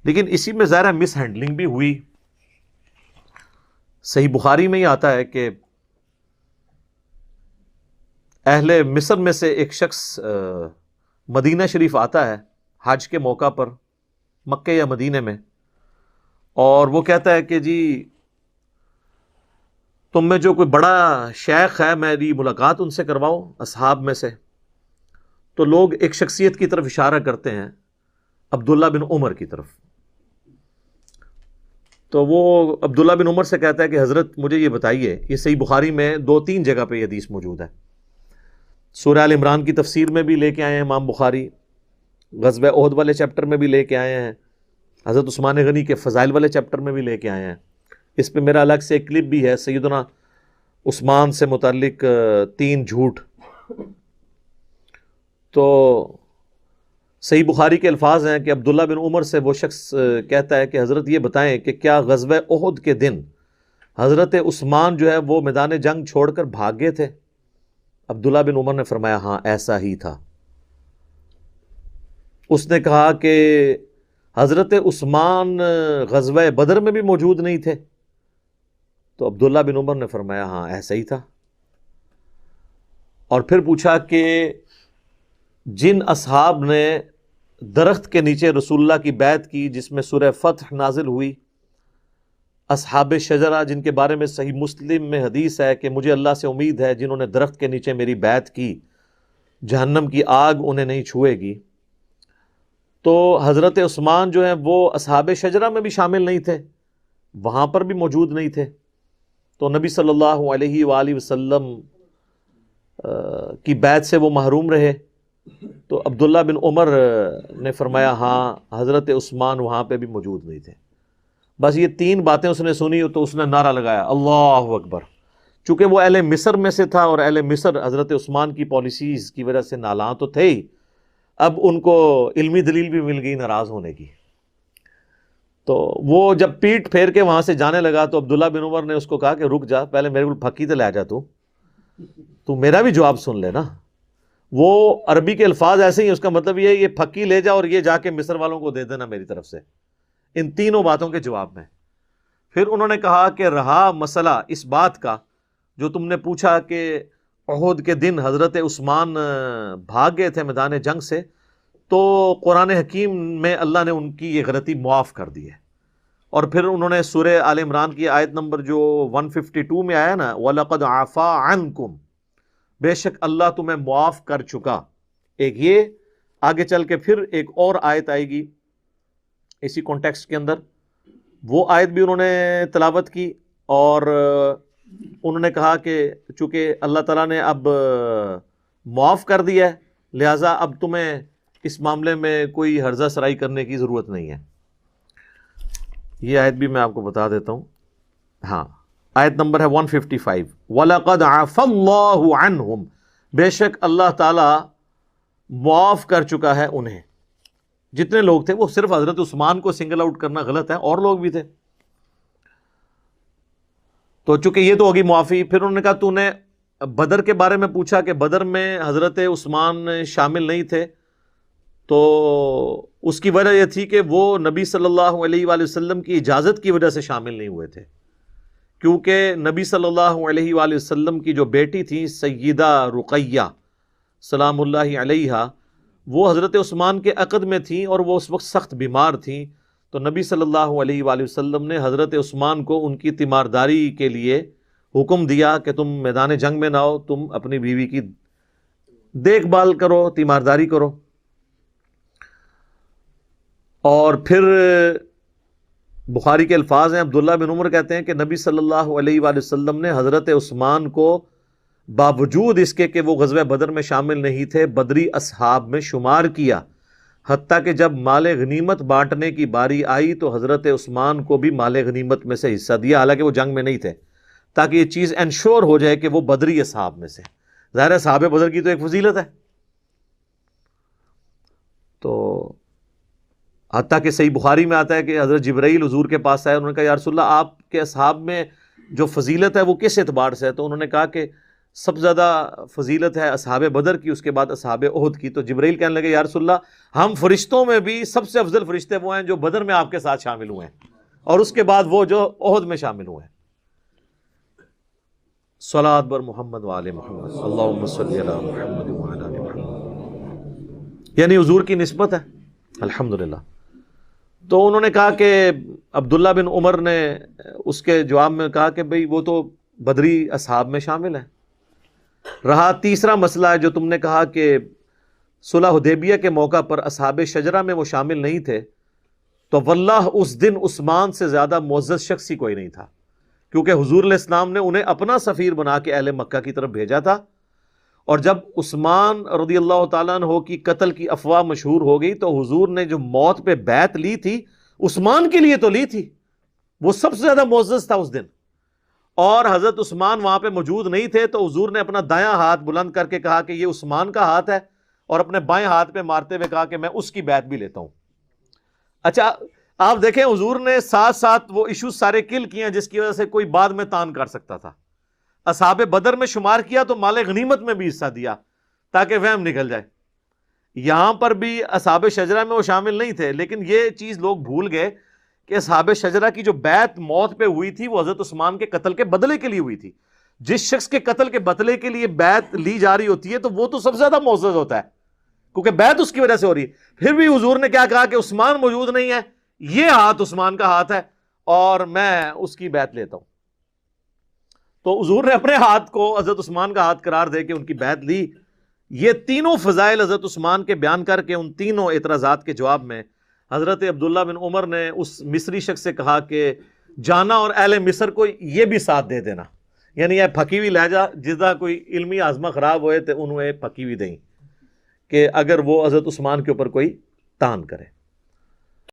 لیکن اسی میں ظاہر مس ہینڈلنگ بھی ہوئی. صحیح بخاری میں ہی آتا ہے کہ اہل مصر میں سے ایک شخص مدینہ شریف آتا ہے حج کے موقع پر، مکہ یا مدینے میں، اور وہ کہتا ہے کہ جی تم میں جو کوئی بڑا شیخ ہے میری ملاقات ان سے کرواؤ اصحاب میں سے. تو لوگ ایک شخصیت کی طرف اشارہ کرتے ہیں، عبداللہ بن عمر کی طرف. تو وہ عبداللہ بن عمر سے کہتا ہے کہ حضرت مجھے یہ بتائیے، یہ صحیح بخاری میں 2-3 جگہ پہ یہ حدیث موجود ہے. سورہ آل عمران کی تفسیر میں بھی لے کے آئے ہیں امام بخاری، غزوہ احد والے چیپٹر میں بھی لے کے آئے ہیں، حضرت عثمان غنی کے فضائل والے چیپٹر میں بھی لے کے آئے ہیں. اس پہ میرا الگ سے ایک کلپ بھی ہے سیدنا عثمان سے متعلق 3 جھوٹ. تو صحیح بخاری کے الفاظ ہیں کہ عبداللہ بن عمر سے وہ شخص کہتا ہے کہ حضرت یہ بتائیں کہ کیا غزوہ احد کے دن حضرت عثمان جو ہے وہ میدان جنگ چھوڑ کر بھاگ گئے تھے؟ عبداللہ بن عمر نے فرمایا ہاں ایسا ہی تھا. اس نے کہا کہ حضرت عثمان غزوہ بدر میں بھی موجود نہیں تھے؟ تو عبداللہ بن عمر نے فرمایا ہاں ایسا ہی تھا. اور پھر پوچھا کہ جن اصحاب نے درخت کے نیچے رسول اللہ کی بیعت کی جس میں سورہ فتح نازل ہوئی، اصحاب شجرہ جن کے بارے میں صحیح مسلم میں حدیث ہے کہ مجھے اللہ سے امید ہے جنہوں نے درخت کے نیچے میری بیعت کی جہنم کی آگ انہیں نہیں چھوئے گی. تو حضرت عثمان جو ہیں وہ اصحاب شجرہ میں بھی شامل نہیں تھے، وہاں پر بھی موجود نہیں تھے. تو نبی صلی اللہ علیہ وآلہ وسلم کی بیعت سے وہ محروم رہے. تو عبداللہ بن عمر نے فرمایا ہاں حضرت عثمان وہاں پہ بھی موجود نہیں تھے. بس یہ 3 باتیں اس نے سنی تو اس نے نعرہ لگایا اللہ اکبر. چونکہ وہ اہل مصر میں سے تھا اور اہل مصر حضرت عثمان کی پالیسیز کی وجہ سے نالاں تو تھے ہی، اب ان کو علمی دلیل بھی مل گئی ناراض ہونے کی. تو وہ جب پیٹ پھیر کے وہاں سے جانے لگا تو عبداللہ بن عمر نے اس کو کہا کہ رک جا، پہلے میرے کو پھکی تو لے جا، تو میرا بھی جواب سن لے نا. وہ عربی کے الفاظ ایسے ہی، اس کا مطلب یہ پھکی لے جا اور یہ جا کے مصر والوں کو دے دینا میری طرف سے، ان 3 باتوں کے جواب میں. پھر انہوں نے کہا کہ رہا مسئلہ اس بات کا جو تم نے پوچھا کہ احد کے دن حضرت عثمان بھاگ گئے تھے میدان جنگ سے، تو قرآن حکیم میں اللہ نے ان کی یہ غلطی معاف کر دی ہے. اور پھر انہوں نے سورہ آل عمران کی آیت نمبر جو 152 میں آیا نا وَلَقَدْ عَفَا عَنْكُمْ، بے شک اللہ تمہیں معاف کر چکا. ایک یہ آگے چل کے پھر ایک اور آیت آئے گی اسی کانٹیکسٹ کے اندر، وہ آیت بھی انہوں نے تلاوت کی اور انہوں نے کہا کہ چونکہ اللہ تعالیٰ نے اب معاف کر دیا ہے لہٰذا اب تمہیں اس معاملے میں کوئی ہرزہ سرائی کرنے کی ضرورت نہیں ہے. یہ آیت بھی میں آپ کو بتا دیتا ہوں. ہاں آیت نمبر ہے 155 وَلَقَدْ عَفَا اللَّهُ عَنْهُمْ، بے شک اللہ تعالیٰ معاف کر چکا ہے انہیں. جتنے لوگ تھے، وہ صرف حضرت عثمان کو سنگل آؤٹ کرنا غلط ہے، اور لوگ بھی تھے. تو چونکہ یہ تو ہوگی معافی. پھر انہوں نے کہا تو نے بدر کے بارے میں پوچھا کہ بدر میں حضرت عثمان شامل نہیں تھے، تو اس کی وجہ یہ تھی کہ وہ نبی صلی اللہ علیہ وآلہ وسلم کی اجازت کی وجہ سے شامل نہیں ہوئے تھے، کیونکہ نبی صلی اللہ علیہ وآلہ وسلم کی جو بیٹی تھی سیدہ رقیہ سلام اللہ علیہا، وہ حضرت عثمان کے عقد میں تھیں اور وہ اس وقت سخت بیمار تھیں. تو نبی صلی اللہ علیہ وآلہ وسلم نے حضرت عثمان کو ان کی تیمارداری کے لیے حکم دیا کہ تم میدان جنگ میں نہ ہو، تم اپنی بیوی کی دیکھ بھال کرو، تیمارداری کرو. اور پھر بخاری کے الفاظ ہیں، عبداللہ بن عمر کہتے ہیں کہ نبی صلی اللہ علیہ وآلہ وسلم نے حضرت عثمان کو باوجود اس کے کہ وہ غزوہ بدر میں شامل نہیں تھے بدری اصحاب میں شمار کیا، حتیٰ کہ جب مال غنیمت بانٹنے کی باری آئی تو حضرت عثمان کو بھی مال غنیمت میں سے حصہ دیا، حالانکہ وہ جنگ میں نہیں تھے، تاکہ یہ چیز انشور ہو جائے کہ وہ بدری اصحاب میں سے. ظاہر ہے صحابہ بدر کی تو ایک فضیلت ہے. تو حتیٰ کہ صحیح بخاری میں آتا ہے کہ حضرت جبرائیل حضور کے پاس آئے، انہوں نے کہا یا رسول اللہ آپ کے اصحاب میں جو فضیلت ہے وہ کس اعتبار سے ہے؟ تو انہوں نے کہا کہ سب سے زیادہ فضیلت ہے اصحاب بدر کی، اس کے بعد اصحاب احد کی. تو جبرائیل کہنے لگے یا رسول اللہ ہم فرشتوں میں بھی سب سے افضل فرشتے وہ ہیں جو بدر میں آپ کے ساتھ شامل ہوئے ہیں، اور اس کے بعد وہ جو احد میں شامل ہوئے ہیں. صلاۃ بر محمد وآل محمد اللہم صلی علی محمد وعلی آل محمد، یعنی حضور کی نسبت ہے الحمدللہ. تو انہوں نے کہا کہ عبداللہ بن عمر نے اس کے جواب میں کہا کہ بھئی وہ تو بدری اصحاب میں شامل ہیں. رہا تیسرا مسئلہ ہے جو تم نے کہا کہ صلح حدیبیہ کے موقع پر اصحاب شجرہ میں وہ شامل نہیں تھے، تو واللہ اس دن عثمان سے زیادہ معزز شخص ہی کوئی نہیں تھا، کیونکہ حضور علیہ السلام نے انہیں اپنا سفیر بنا کے اہل مکہ کی طرف بھیجا تھا. اور جب عثمان رضی اللہ تعالیٰ عنہ کی قتل کی افواہ مشہور ہو گئی تو حضور نے جو موت پہ بیعت لی تھی عثمان کے لیے تو لی تھی، وہ سب سے زیادہ معزز تھا اس دن، اور حضرت عثمان وہاں پہ موجود نہیں تھے، تو حضور نے اپنا دایاں ہاتھ بلند کر کے کہا کہ یہ عثمان کا ہاتھ ہے، اور اپنے بائیں ہاتھ پہ مارتے ہوئے کہا کہ میں اس کی بیعت بھی لیتا ہوں. اچھا آپ دیکھیں حضور نے ساتھ ساتھ وہ ایشوز سارے کل کیے ہیں جس کی وجہ سے کوئی بعد میں تان کر سکتا تھا. اصحاب بدر میں شمار کیا تو مال غنیمت میں بھی حصہ دیا تاکہ وہم نکل جائے. یہاں پر بھی اصحاب شجرہ میں وہ شامل نہیں تھے، لیکن یہ چیز لوگ بھول گئے کہ اصحاب شجرہ کی جو بیعت موت پہ ہوئی تھی وہ حضرت عثمان کے قتل کے بدلے کے لیے ہوئی تھی. جس شخص کے قتل کے بدلے کے لیے بیعت لی جا رہی ہوتی ہے تو وہ تو سب سے زیادہ معزز ہوتا ہے، کیونکہ بیعت اس کی وجہ سے ہو رہی ہے. پھر بھی حضور نے کیا کہا کہ عثمان موجود نہیں ہے، یہ ہاتھ عثمان کا ہاتھ ہے اور میں اس کی بیعت لیتا ہوں. تو حضور نے اپنے ہاتھ کو حضرت عثمان کا ہاتھ قرار دے کے ان کی بیعت لی. یہ تینوں فضائل حضرت عثمان کے بیان کر کے ان تینوں اعتراضات کے جواب میں حضرت عبداللہ بن عمر نے اس مصری شخص سے کہا کہ جانا اور اہل مصر کو یہ بھی ساتھ دے دینا، یعنی یہ پھکی ہوئی لہجہ جدا کوئی علمی آزما خراب ہوئے تو انہوں پھکی ہوئی دیں کہ اگر وہ حضرت عثمان کے اوپر کوئی تان کرے.